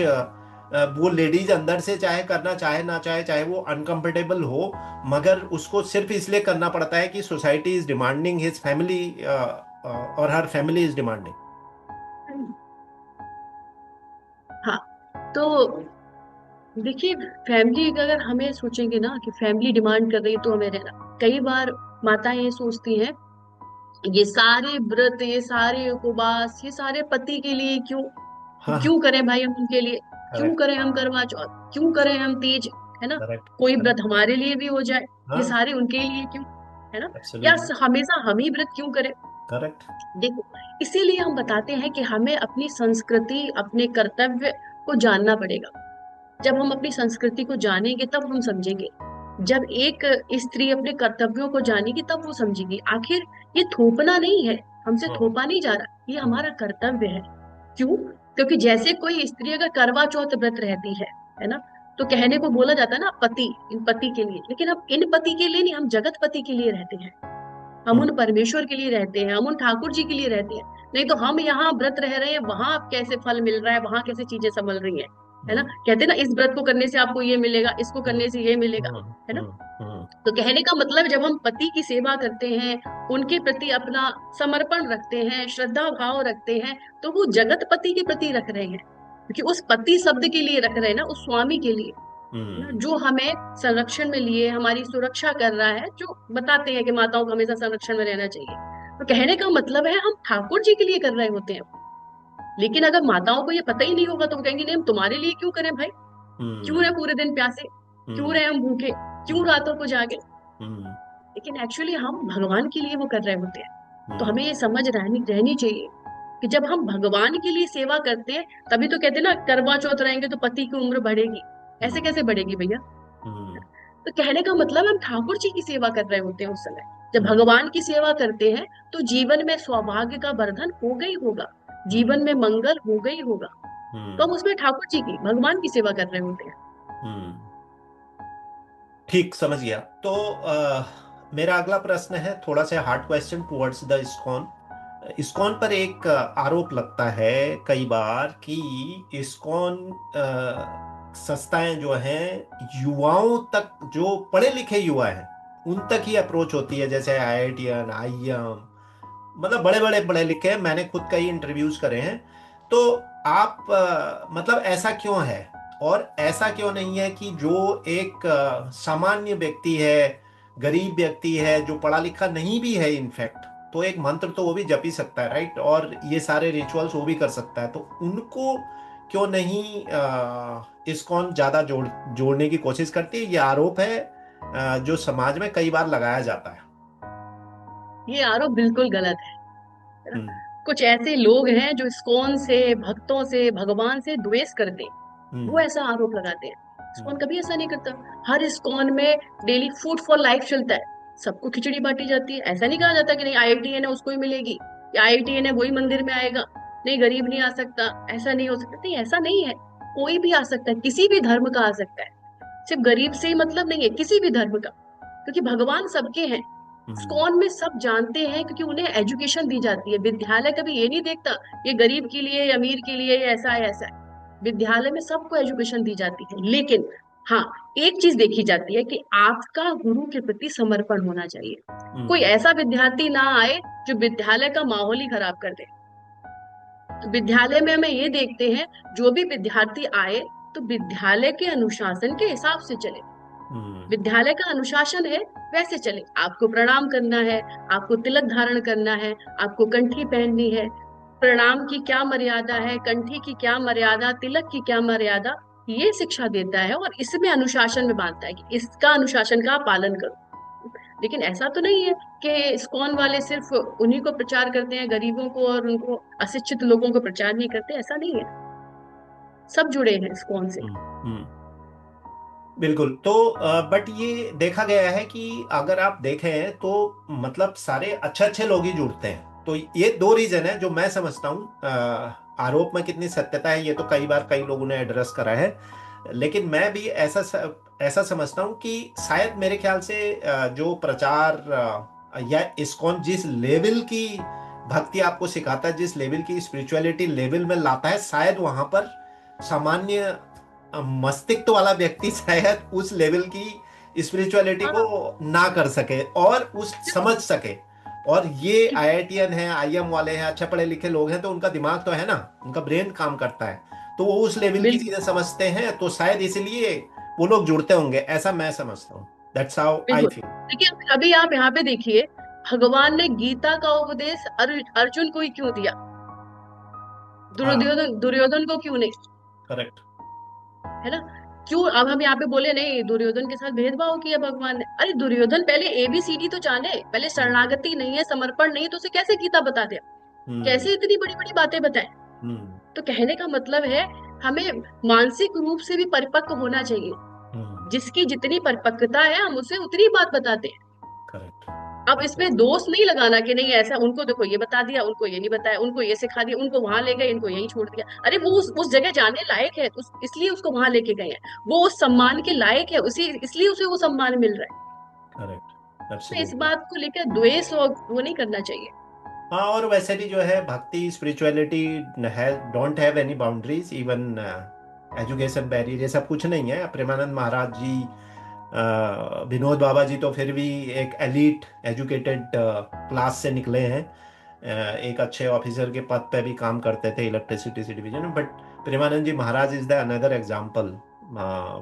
वो लेडीज अंदर से चाहे करना चाहे ना चाहे, चाहे वो अनकंफर्टेबल हो, मगर उसको सिर्फ इसलिए करना पड़ता है कि society is demanding, his family और हर फैमिली इज डिमांडिंग। हाँ, तो देखिए, फैमिली का अगर हमें सोचेंगे ना कि फैमिली डिमांड कर रही है तो हमें रहना, कई बार माताएं ये सोचती हैं ये सारे व्रत, ये सारे उपवास, ये सारे पति के लिए क्यों, हाँ, क्यों करें भाई हम उनके लिए, क्यों करेक्ट, करें हम करवा चौथ, क्यों करें हम तीज, है ना, करेक्ट, कोई व्रत करेक्ट। हमारे लिए भी हो जाए, ये हाँ, सारे उनके लिए क्यों, है ना, या एब्सोल्युटली, हमेशा हम ही व्रत क्यों करें। करेक्ट। देखो, इसीलिए हम बताते हैं कि हमें अपनी संस्कृति, अपने कर्तव्य को जानना पड़ेगा। जब हम अपनी संस्कृति को जानेंगे तब हम समझेंगे। जब एक स्त्री अपने कर्तव्यों को जानेगी तब वो समझेगी। आखिर ये थोपना नहीं है, हमसे हाँ, थोपा नहीं जा रहा, ये हम्म, हमारा कर्तव्य है। क्यों? क्योंकि जैसे कोई स्त्री अगर करवा चौथ व्रत रहती है ना, तो कहने को बोला जाता है ना पति, इन पति के लिए, लेकिन हम इन पति के लिए नहीं, हम जगत पति के लिए रहते हैं, हम हम्म, उन परमेश्वर के लिए रहते हैं, हम उन ठाकुर जी के लिए रहते हैं। नहीं तो हम यहाँ व्रत रह रहे हैं, वहां आप कैसे फल मिल रहा है, वहां कैसे चीजें संभल रही है ना, हम्म, कहते हैं ना इस व्रत को करने से आपको ये मिलेगा, इसको हम्म, करने से ये मिलेगा, हम्म, है ना। हम्म, हम्म, तो कहने का मतलब, जब हम पति की सेवा करते हैं, उनके प्रति अपना समर्पण रखते हैं, श्रद्धा भाव रखते हैं, तो वो जगत पति के प्रति रख रहे हैं, क्योंकि उस पति शब्द के लिए रख रहे हैं ना, उस स्वामी के लिए, है ना, हम्म, जो हमें संरक्षण में लिए हमारी सुरक्षा कर रहा है, जो बताते हैं कि माताओं को हमेशा संरक्षण में रहना चाहिए। तो कहने का मतलब है हम ठाकुर जी के लिए कर रहे होते हैं। लेकिन अगर माताओं को ये पता ही नहीं होगा तो वो कहेंगे नहीं, हम तुम्हारे लिए क्यों करें भाई, क्यों रहे हम्म, पूरे दिन प्यासे, क्यों हम्म, रहे हम भूखे, क्यों हम्म, रातों को जागे। हम्म, लेकिन एक्चुअली हम भगवान के लिए वो कर रहे होते हैं। तो हम्म, हमें ये समझ रहनी रहनी चाहिए कि जब हम भगवान के लिए सेवा करते हैं, तभी तो कहते हैं ना करवा चौथ रहेंगे तो पति की उम्र बढ़ेगी। ऐसे हम्म, कैसे बढ़ेगी भैया। हम्म, तो कहने का मतलब हम ठाकुर जी की सेवा कर रहे होते हैं उस समय। जब हम्म, भगवान की सेवा करते हैं तो जीवन में सौभाग्य का वर्धन हो गई होगा, हम्म, जीवन में मंगल हो गई होगा। तो हम्म, हम उसमें ठाकुर जी की, भगवान की सेवा कर रहे होते हैं। हम्म। ठीक, समझ गया। तो मेरा अगला प्रश्न है थोड़ा सा hard question towards the ISKCON. ISKCON पर एक आरोप लगता है कई बार कि इस्कॉन संस्थाएं जो हैं युवाओं तक, जो पढ़े लिखे युवा हैं उन तक ही अप्रोच होती है, जैसे आईआईटीएन, आईएम, मतलब बड़े बड़े पढ़े लिखे हैं, मैंने खुद कई इंटरव्यूज करे हैं। तो आप मतलब ऐसा क्यों है, और ऐसा क्यों नहीं है कि जो एक सामान्य व्यक्ति है, गरीब व्यक्ति है, जो पढ़ा लिखा नहीं भी है इनफैक्ट, तो एक मंत्र तो वो भी जप ही सकता है, राइट, और ये सारे रिचुअल्स वो भी कर सकता है, तो उनको क्यों नहीं इस्कॉन ज्यादा जोड़ने की कोशिश करती है? ये आरोप है जो समाज में कई बार लगाया जाता है। ये आरोप बिल्कुल गलत है ना। हम्म, कुछ ऐसे लोग हैं जो इस्कॉन से, भक्तों से, भगवान से द्वेष करते हैं, वो हम्म, ऐसा आरोप लगाते हैं। इस्कॉन हम्म, कभी ऐसा नहीं करता। हर इस्कॉन में डेली फूड फॉर लाइफ चलता है, सबको खिचड़ी बांटी जाती है। ऐसा नहीं कहा जाता कि नहीं आईआईटीएन है उसको ही मिलेगी, या आईआईटीएन है वही मंदिर में आएगा, नहीं गरीब नहीं आ सकता, ऐसा नहीं हो सकता। नहीं, ऐसा नहीं है, कोई भी आ सकता है, किसी भी धर्म का आ सकता है। सिर्फ गरीब से ही मतलब नहीं है, किसी भी धर्म का, क्योंकि भगवान सबके हैं। हम्म, स्कॉन में सब जानते हैं, क्योंकि उन्हें एजुकेशन दी जाती है। विद्यालय कभी ये नहीं देखता ये गरीब के लिए या अमीर के लिए, ये ऐसा है ऐसा है। विद्यालय में सबको एजुकेशन दी जाती है, लेकिन हाँ, एक चीज देखी जाती है कि आपका गुरु के प्रति समर्पण होना चाहिए। कोई हम्म, ऐसा विद्यार्थी ना आए जो विद्यालय का माहौल ही खराब कर दे। तो विद्यालय में हमें ये देखते हैं, जो भी विद्यार्थी आए तो विद्यालय के अनुशासन के हिसाब से चले। हम्म, विद्यालय का अनुशासन है, वैसे चले। आपको प्रणाम करना है, आपको तिलक धारण करना है, आपको कंठी पहननी है। प्रणाम की क्या मर्यादा है, कंठी की क्या मर्यादा, तिलक की क्या मर्यादा, ये शिक्षा देता है और इसमें अनुशासन में बांधता है कि इसका अनुशासन का पालन करो। लेकिन ऐसा तो नहीं है कि इस्कॉन वाले सिर्फ उन्हीं को प्रचार करते हैं, गरीबों को और उनको अशिक्षित लोगों को प्रचार नहीं करते, ऐसा नहीं है। सब जुड़े हैं इस्कॉन से। हम्म। बिल्कुल। तो बट ये देखा गया है कि अगर आप देखें तो मतलब सारे अच्छे अच्छे लोग ही जुड़ते हैं, तो ये दो रीजन है जो मैं समझता हूँ। आरोप में कितनी सत्यता है ये तो कई बार कई लोगों ने एड्रेस करा है, लेकिन मैं भी ऐसा समझता हूँ कि शायद मेरे ख्याल से जो प्रचार या इस्कॉन जिस लेवल की भक्ति आपको सिखाता है, जिस लेवल की स्पिरिचुअलिटी लेवल में लाता है, शायद वहां पर सामान्य मस्तिष्क वाला व्यक्ति शायद उस लेवल की स्पिरिचुअलिटी हाँ, को ना कर सके और उस समझ सके। और ये आईआईटीएन है, आईएम वाले हैं, अच्छे पढ़े लिखे लोग हैं, तो उनका दिमाग तो है ना, उनका ब्रेन काम करता है, तो वो उस लेवल की बिल्कुल चीजें समझते हैं, तो शायद इसलिए वो लोग जुड़ते होंगे, ऐसा मैं समझता हूँ। दैट्स हाउ आई बिल्कुल। फील। देखिए अभी आप यहाँ पे देखिए, भगवान ने गीता का उपदेश अर्जुन को ही क्यों दिया, हाँ, दुर्योधन को क्यों नहीं? करेक्ट। है ना? क्यों अब हम यहाँ पे बोले नहीं दुर्योधन के साथ भेदभाव किया भगवान ने? अरे दुर्योधन पहले एबीसीडी तो जाने, पहले हम्म। शरणागति नहीं है, समर्पण नहीं है, तो उसे कैसे गीता बता दिया? हम्म। कैसे इतनी बड़ी बड़ी बातें बताएं? हम्म। तो कहने का मतलब है, हमें मानसिक रूप से भी परिपक्व होना चाहिए। हम्म। जिसकी जितनी परिपक्वता है हम उसे उतनी बात बताते हैं। करेक्ट। अब इसमें दोष नहीं लगाना कि नहीं ऐसा, उनको देखो ये बता दिया, उनको ये नहीं बताया, उनको ये सिखा दिया, उनको वहां ले गए, इनको यहीं छोड़ दिया। अरे वो उस जगह जाने लायक है, इसलिए उसको वहां लेके गए हैं। वो उस सम्मान के लायक है, उसी इसलिए उसे वो सम्मान मिल रहा है। करेक्ट, तो इस एब्सोल्युटली। बात को लेकर द्वेष और वो नहीं करना चाहिए। हाँ, और वैसे भी जो है भक्ति स्पिरिचुअलिटी है, don't have any boundaries, even education barrier, ये सब कुछ नहीं है। प्रेमानंद महाराज जी, विनोद बाबा जी तो फिर भी एक एलीट एजुकेटेड क्लास से निकले हैं, एक अच्छे ऑफिसर के पद पे भी काम करते थे इलेक्ट्रिसिटी डिवीजन में। But Premanand ji Maharaj is the another example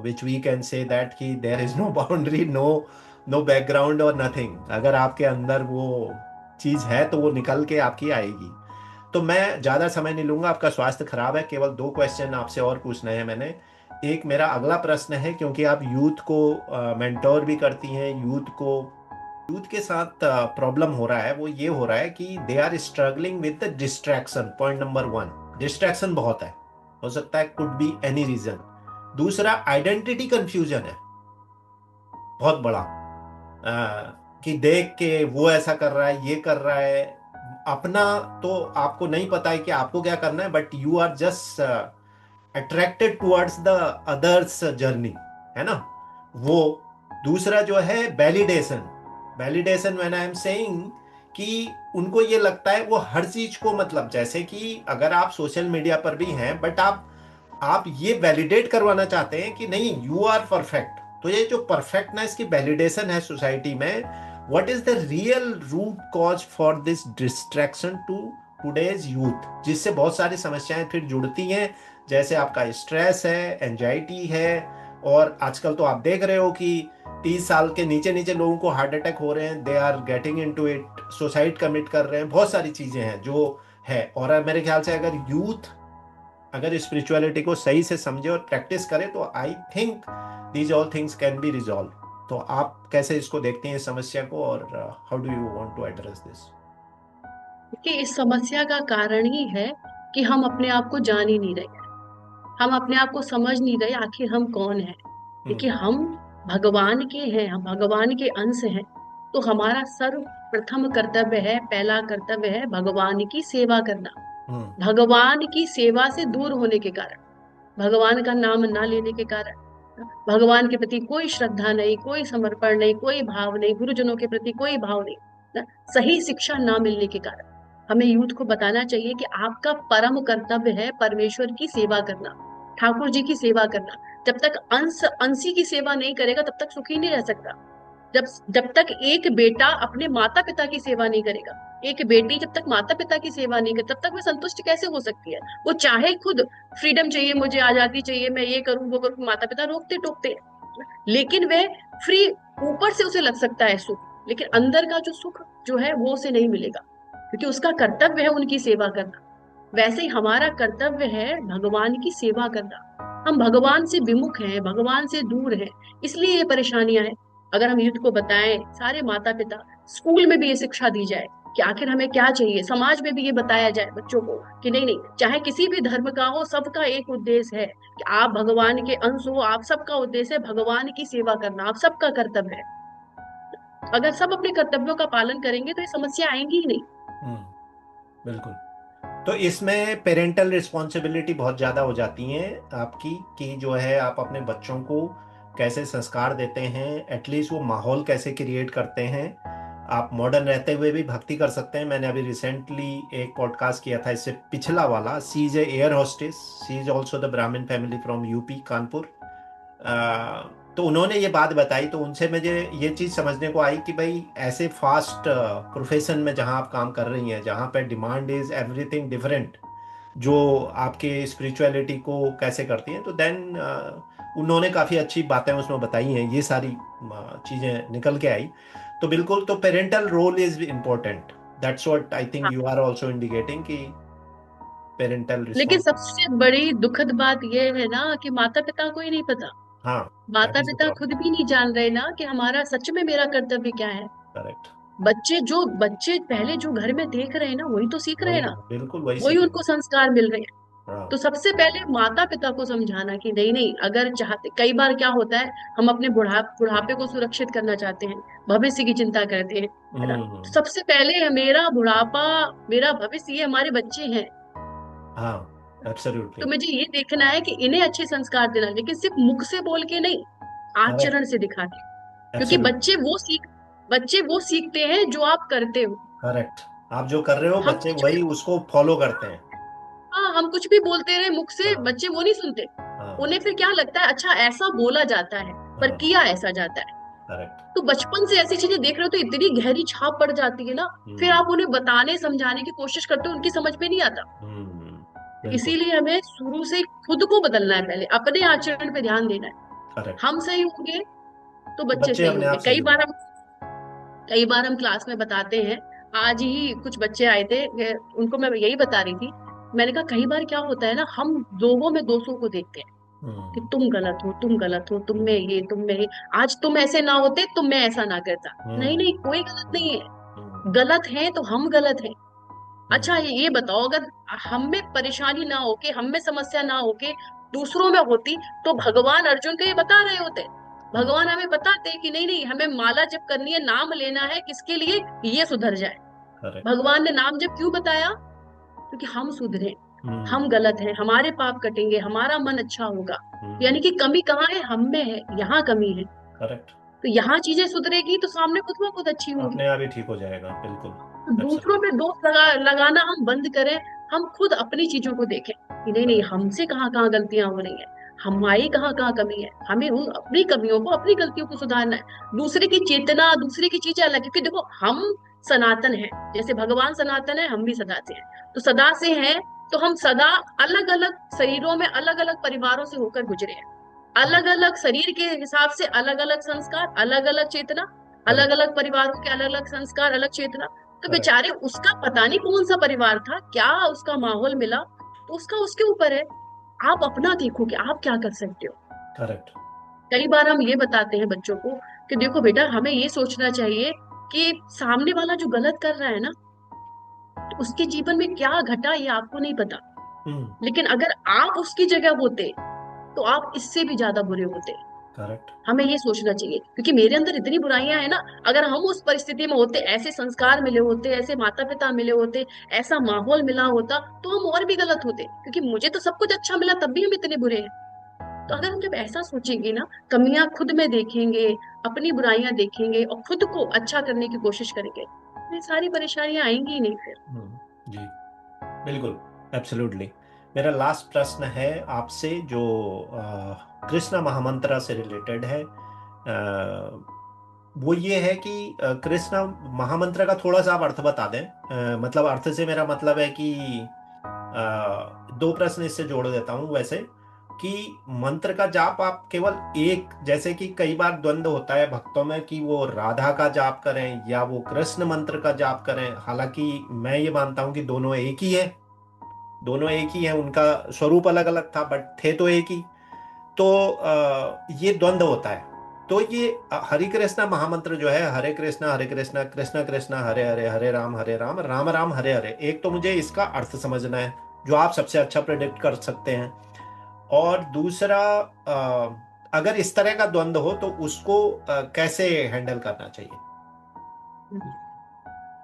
which we can say that कि there is no boundary, no no background और नथिंग। अगर आपके अंदर वो चीज है तो वो निकल के आपकी आएगी। तो मैं ज्यादा समय नहीं लूंगा, आपका स्वास्थ्य खराब है, केवल 2 क्वेश्चन आपसे और पूछने हैं मैंने। एक मेरा अगला प्रश्न है, क्योंकि आप यूथ को मेंटोर भी करती हैं, यूथ के साथ प्रॉब्लम हो रहा है, वो ये हो रहा है कि they are struggling with the distraction. Point number 1, distraction बहुत है, हो सकता है कुड बी एनी रीजन। दूसरा, आइडेंटिटी कंफ्यूजन है बहुत बड़ा, कि देख के वो ऐसा कर रहा है, ये कर रहा है, अपना तो आपको नहीं पता है कि आपको क्या करना है, but you are just attracted towards the others journey, है ना वो। दूसरा जो है validation, validation when I am saying कि उनको ये लगता है वो हर चीज को, मतलब जैसे कि अगर आप सोशल मीडिया पर भी हैं, बट आप ये वैलिडेट करवाना चाहते हैं कि नहीं यू आर परफेक्ट। तो ये जो परफेक्टनेस की वैलिडेशन है सोसाइटी में, what is the real root cause for this distraction to today's youth, जिससे बहुत सारी समस्याएं फिर जुड़ती हैं, जैसे आपका स्ट्रेस है, एंजाइटी है। और आजकल तो आप देख रहे हो कि 30 साल के नीचे नीचे लोगों को हार्ट अटैक हो रहे हैं, they are getting into it, suicide commit कर रहे हैं, बहुत सारी चीजें हैं जो है। और मेरे ख्याल से अगर यूथ अगर स्पिरिचुअलिटी को सही से समझे और प्रैक्टिस करे, तो I think these all things can be resolve. तो आप कैसे इसको देखते हैं इस समस्या को, और how do you want to address this? कि इस समस्या का कारण ही है कि हम अपने आप को जान ही नहीं रहे, हम अपने आप को समझ नहीं रहे आखिर हम कौन है। देखिए हम्म। हम भगवान के हैं, हम भगवान के अंश हैं। तो हमारा सर्वप्रथम कर्तव्य है, पहला कर्तव्य है भगवान की सेवा करना। हम्म। भगवान की सेवा से दूर होने के कारण, भगवान का नाम ना लेने के कारण, भगवान के प्रति कोई श्रद्धा नहीं, कोई समर्पण नहीं, कोई भाव नहीं, गुरुजनों के प्रति कोई भाव नहीं, ना, सही शिक्षा ना मिलने के कारण हमें यूथ को बताना चाहिए कि आपका परम कर्तव्य है परमेश्वर की सेवा करना, ठाकुर जी की सेवा करना। जब तक अंशी की सेवा नहीं करेगा तब तक सुखी नहीं रह सकता। जब जब तक एक बेटा अपने माता पिता की सेवा नहीं करेगा, एक बेटी जब तक माता पिता की सेवा नहीं करे, तब तक वह संतुष्ट कैसे हो सकती है? वो चाहे खुद फ्रीडम चाहिए, मुझे आजादी चाहिए, मैं ये करूं वो करूं, माता पिता रोकते टोकते हैं, लेकिन वह फ्री, ऊपर से उसे लग सकता है सुख, लेकिन अंदर का जो सुख जो है वो उसे नहीं मिलेगा, क्योंकि उसका कर्तव्य है उनकी सेवा करना। वैसे ही हमारा कर्तव्य है भगवान की सेवा करना। हम भगवान से विमुख हैं, भगवान से दूर हैं, इसलिए ये परेशानियां हैं। अगर हम यूथ को बताएं, सारे माता पिता, स्कूल में भी ये शिक्षा दी जाए कि आखिर हमें क्या चाहिए, समाज में भी ये बताया जाए बच्चों को कि नहीं नहीं, चाहे किसी भी धर्म का हो, सबका एक उद्देश्य है कि आप भगवान के अंश हो, आप सबका उद्देश्य है भगवान की सेवा करना, आप सबका कर्तव्य है। अगर सब अपने कर्तव्यों का पालन करेंगे तो ये समस्या आएंगी ही नहीं। हम्म। बिल्कुल। तो इसमें पेरेंटल रिस्पॉन्सिबिलिटी बहुत ज़्यादा हो जाती है आपकी, कि जो है आप अपने बच्चों को कैसे संस्कार देते हैं, एटलीस्ट वो माहौल कैसे क्रिएट करते हैं। आप मॉडर्न रहते हुए भी भक्ति कर सकते हैं। मैंने अभी रिसेंटली एक पॉडकास्ट किया था, इससे पिछला वाला, she is a air hostess, she is also the Brahmin family from UP Kanpur. तो उन्होंने ये बात बताई, तो उनसे मुझे ये चीज़ समझने को आई कि भाई ऐसे फास्ट प्रोफेशन में जहाँ आप काम कर रही हैं, जहाँ पे डिमांड इज एवरीथिंग डिफरेंट, जो आपके स्पिरिचुअलिटी को कैसे करती हैं, तो देन उन्होंने काफ़ी अच्छी बातें उसमें बताई हैं, ये सारी चीज़ें निकल के आई। तो बिल्कुल, तो parental role is important, that's what I think हाँ, यू आर आल्सो इंडिकेटिंग कि पेरेंटल लेकिन रिस्पॉन्स। सबसे बड़ी दुखद बात यह है ना कि माता पिता को ही नहीं पता। हाँ, दैट माता इज द पिता खुद प्रॉब्लम। भी नहीं जान रहे ना कि हमारा सच में मेरा कर्तव्य क्या है। करेक्ट। बच्चे पहले जो घर में देख रहे हैं ना वही तो सीख रहे वही हैं ना, बिल्कुल वही वही सीखेंगे। उनको संस्कार मिल रहे हैं। तो हाँ। सबसे पहले माता पिता को समझाना कि नहीं नहीं, अगर चाहते, कई बार क्या होता है, हम अपने बुढ़ापे को सुरक्षित करना चाहते हैं, भविष्य की चिंता करते हैं, है ना। तो हम्म। सबसे पहले मेरा बुढ़ापा, मेरा भविष्य, ये हमारे बच्चे हैं। हाँ, तो एब्सोल्युटली। मुझे ये देखना है कि इन्हें अच्छे संस्कार देना, लेकिन सिर्फ मुख से बोल के नहीं, करेक्ट। आचरण से दिखा के। क्योंकि एब्सोल्युटली। बच्चे वो सीखते हैं जो आप करते हो। करेक्ट। आप जो कर रहे हो हम बच्चे कुछ भी वही उसको फॉलो करते हैं। हाँ, हम कुछ भी बोलते रहे मुख से, हाँ। बच्चे वो नहीं सुनते। हाँ। उन्हें फिर क्या लगता है, अच्छा ऐसा बोला जाता है, पर हाँ। किया ऐसा जाता है। करेक्ट। तो बचपन से ऐसी चीजें देख रहे हो तो इतनी गहरी छाप पड़ जाती है ना। फिर हम्म। आप उन्हें बताने समझाने की कोशिश करते हो, उनकी समझ में नहीं आता। हम्म। तो बिल्कुल। इसीलिए हमें शुरू से खुद को बदलना है, पहले अपने आचरण पे ध्यान देना है। करेक्ट। हम सही होंगे तो तो बच्चे बच्चे सही अपने आप होंगे। सही होंगे। कई बार हम क्लास में बताते हैं। आज ही कुछ बच्चे आए थे, उनको मैं यही बता रही थी। मैंने कहा कई बार क्या होता है ना, हम लोगों में दोषों को देखते हैं कि हम्म। तुम गलत हो, तुम गलत हो, तुम में हम्म। ये, तुम में ये, आज तुम ऐसे ना होते तो मैं ऐसा ना करता। नहीं हम्म। नहीं, कोई गलत नहीं है। हम्म। गलत है तो हम गलत हैं। अच्छा, हम्म। ये बताओ, अगर हम में परेशानी ना होके, हम में समस्या ना होके दूसरों में होती, तो भगवान अर्जुन को ये बता रहे होते। हाँ। भगवान हमें बताते कि नहीं नहीं, हमें माला जप करनी है, नाम लेना है, किसके लिए, ये सुधर जाए। करेक्ट। भगवान ने नाम जप क्यों बताया? क्योंकि हम सुधरे, हम्म। हम गलत हैं, हमारे पाप कटेंगे, हमारा मन अच्छा होगा। हम्म। यानी कि कमी कहाँ है, हम में है, यहाँ कमी है। करेक्ट। तो यहाँ चीजें सुधरेगी तो सामने खुद ब खुद अच्छी होंगी। अपने आप ही ठीक हो जाएगा, बिल्कुल। तो दूसरों एब्सोल्युट। पे दोष लगाना हम बंद करें। हम खुद अपनी चीजों को देखें कि नहीं नहीं, करेक्ट। हमसे कहाँ कहाँ गलतियां हो रही है, हमारी कहाँ कहाँ कमी है, हमें उन अपनी कमियों को, अपनी गलतियों को सुधारना है। दूसरे की चेतना, दूसरे की चीजें अलग, क्योंकि देखो हम सनातन है, जैसे भगवान सनातन है, हम भी सदा से हैं। तो सदा से हैं, तो हम सदा अलग अलग शरीरों में, अलग अलग परिवारों से होकर गुजरे हैं। अलग अलग शरीर के हिसाब से अलग अलग संस्कार, अलग अलग चेतना, अलग करेक्ट। अलग परिवारों के अलग अलग संस्कार, अलग चेतना। तो करेक्ट। बेचारे, उसका पता नहीं कौन सा परिवार था, क्या उसका माहौल मिला, तो उसका उसके ऊपर है। आप अपना देखो कि आप क्या कर सकते हो। करेक्ट। कई बार हम ये बताते हैं बच्चों को कि देखो बेटा, हमें ये सोचना चाहिए कि सामने वाला जो गलत कर रहा है ना, तो उसके जीवन में क्या घटा ये आपको नहीं पता। हम्म। लेकिन अगर आप उसकी जगह होते तो आप इससे भी ज्यादा बुरे होते। करेक्ट। हमें ये सोचना चाहिए, क्योंकि मेरे अंदर इतनी बुराइयां हैं ना। अगर हम उस परिस्थिति में होते, ऐसे संस्कार मिले होते, ऐसे माता पिता मिले होते, ऐसा माहौल मिला होता, तो हम और भी गलत होते। क्योंकि मुझे तो सब कुछ अच्छा मिला, तब भी हम इतने बुरे हैं। तो अगर हम जब ऐसा सोचेंगे ना, कमियां खुद में देखेंगे, अपनी बुराइयां देखेंगे और खुद को अच्छा करने की कोशिश करेंगे, तो ये सारी परेशानियां आएंगी ही नहीं फिर। जी, बिल्कुल। एब्सोल्युटली। मेरा लास्ट प्रश्न है आपसे, जो कृष्ण महामंत्र से रिलेटेड है। वो ये है कि कृष्ण महामंत्र का थोड़ा सा आप अर्थ बता दें। मतलब अर्थ से मेरा मतलब है कि दो प्रश्न इससे जोड़ देता हूँ वैसे, कि मंत्र का जाप आप केवल एक, जैसे कि कई बार द्वंद्व होता है भक्तों में कि वो राधा का जाप करें या वो कृष्ण मंत्र का जाप करें। हालांकि मैं ये मानता हूं कि दोनों एक ही है, दोनों एक ही है, उनका स्वरूप अलग अलग था बट थे तो एक ही। तो ये द्वंद्व होता है। तो ये हरे कृष्णा महामंत्र जो है, हरे कृष्णा कृष्णा कृष्णा हरे हरे, हरे राम राम राम हरे हरे, एक तो मुझे इसका अर्थ समझना है जो आप सबसे अच्छा प्रेडिक्ट कर सकते हैं। और दूसरा, अगर इस तरह का द्वंद्व हो तो उसको कैसे हैंडल करना चाहिए।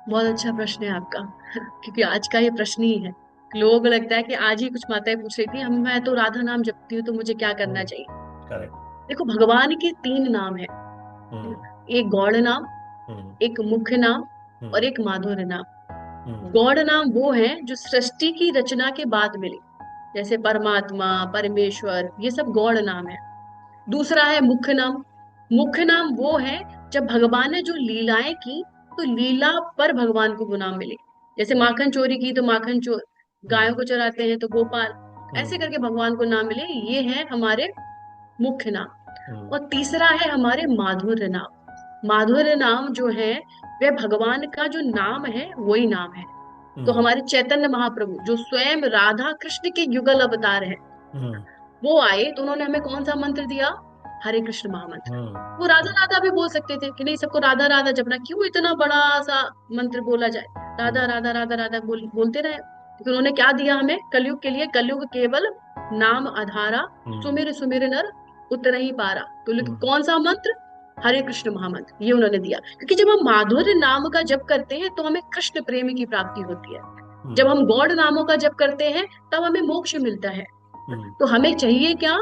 बहुत अच्छा प्रश्न है आपका। क्योंकि आज का ये प्रश्न ही है। लोगों को लगता है कि आज ही कुछ माताएं पूछ रही थी, हम, मैं तो राधा नाम जपती हूँ तो मुझे क्या करना हम्म। चाहिए। करेक्ट। देखो, भगवान के तीन नाम है। हम्म। एक गौड़ नाम, एक मुख्य नाम और एक माधुर्य नाम। गौड़ नाम वो है जो सृष्टि की रचना के बाद मिले, जैसे परमात्मा, परमेश्वर, ये सब गौड़ नाम है। दूसरा है मुख्य नाम। मुख्य नाम वो है जब भगवान ने जो लीलाएं की तो लीला पर भगवान को वो नाम मिले। जैसे माखन चोरी की तो माखन चोर, गायों को चराते हैं तो गोपाल, ऐसे करके भगवान को नाम मिले। ये है हमारे मुख्य नाम। और तीसरा है हमारे माधुर्य नाम। माधुर्य नाम जो है वह भगवान का जो नाम है वही नाम है। तो हमारे चैतन्य महाप्रभु जो स्वयं राधा कृष्ण के युगल अवतार है, वो आए तो उन्होंने हमें कौन सा मंत्र दिया? हरे कृष्ण महामंत्र। वो राधा राधा भी बोल सकते थे कि नहीं सबको राधा राधा जपना, क्यों इतना बड़ा सा मंत्र बोला जाए? राधा राधा राधा राधा बोलते रहे। लेकिन उन्होंने क्या दिया हमें कलयुग के लिए? कलयुग केवल नाम आधारा, सुमिर सुमिर नर उतर ही पारा। तो कौन सा मंत्र? हरे कृष्ण महामंत्र, ये उन्होंने दिया। क्योंकि जब हम माधुर्य नाम का जप करते हैं तो हमें कृष्ण प्रेम की प्राप्ति होती है। जब हम गौड़ नामों का जप करते हैं तब हमें मोक्ष मिलता है। तो हमें चाहिए क्या?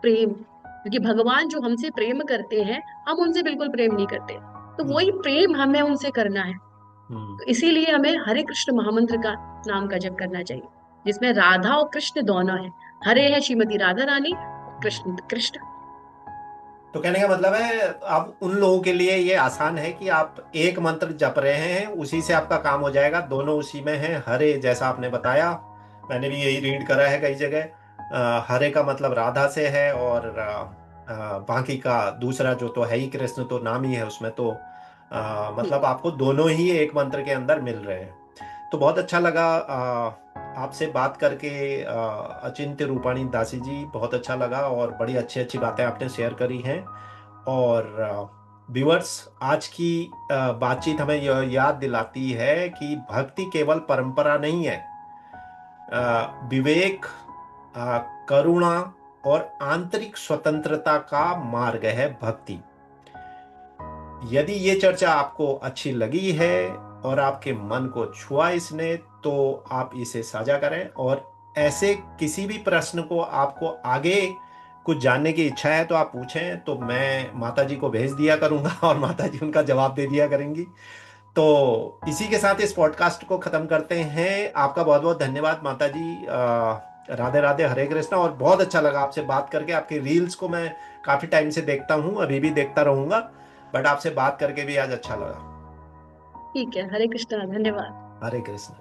प्रेम। क्योंकि भगवान जो हमसे प्रेम करते हैं हम उनसे बिल्कुल प्रेम नहीं करते, तो वही प्रेम हमें उनसे करना है। तो इसीलिए हमें हरे कृष्ण महामंत्र का नाम का जप करना चाहिए, जिसमें राधा और कृष्ण दोनों है। हरे है श्रीमती राधा रानी, कृष्ण कृष्ण। तो कहने का मतलब है अब उन लोगों के लिए ये आसान है कि आप एक मंत्र जप रहे हैं, उसी से आपका काम हो जाएगा, दोनों उसी में है। हरे जैसा आपने बताया, मैंने भी यही रीड करा है कई जगह। हरे का मतलब राधा से है, और बाकी का दूसरा जो तो है ही कृष्ण, तो नाम ही है उसमें, तो मतलब आपको दोनों ही एक मंत्र के अंदर मिल रहे हैं। तो बहुत अच्छा लगा आपसे बात करके, अचिंत्य रूपाणी दासी जी, बहुत अच्छा लगा और बड़ी अच्छी अच्छी बातें आपने शेयर करी हैं। और व्यूअर्स, आज की बातचीत हमें यह याद दिलाती है कि भक्ति केवल परंपरा नहीं है, विवेक, करुणा और आंतरिक स्वतंत्रता का मार्ग है भक्ति। यदि ये चर्चा आपको अच्छी लगी है और आपके मन को छुआ इसने, तो आप इसे साझा करें, और ऐसे किसी भी प्रश्न को आपको आगे कुछ जानने की इच्छा है तो आप पूछें, तो मैं माता जी को भेज दिया करूंगा और माता जी उनका जवाब दे दिया करेंगी। तो इसी के साथ इस पॉडकास्ट को खत्म करते हैं। आपका बहुत बहुत धन्यवाद माता जी। राधे राधे, हरे कृष्णा। और बहुत अच्छा लगा आपसे बात करके। आपकी रील्स को मैं काफी टाइम से देखता हूँ, अभी भी देखता रहूंगा, बट आपसे बात करके भी आज अच्छा लगा। ठीक है, हरे कृष्णा, धन्यवाद। हरे कृष्ण।